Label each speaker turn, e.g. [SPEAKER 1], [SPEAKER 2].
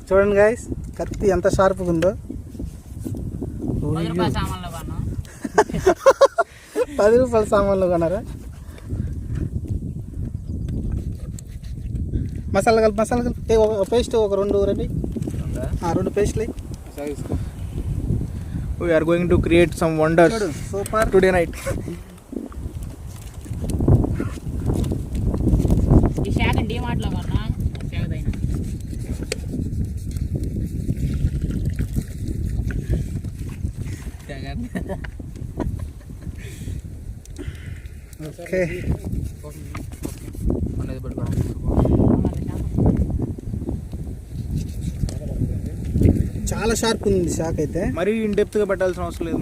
[SPEAKER 1] చూడండి గాయస్, కత్తి ఎంత షార్ప్గా ఉందో. 10 రూపాయల సామాన్లు కొన్నారా? మసాలా కలిపి పేస్ట్ ఒక 2 ready. 2 పేస్ట్లు.
[SPEAKER 2] We are going to create some wonders
[SPEAKER 1] super
[SPEAKER 2] today night.
[SPEAKER 3] ఈ శాఖ డిమార్ట్లో కొన్నా శాఖదైనా.
[SPEAKER 1] ఓకే. చాలా షార్ప్ ఉంది శాఖ అయితే.
[SPEAKER 2] మరీ ఇన్ డెప్త్ గా పెట్టాల్సిన అవసరం లేదు.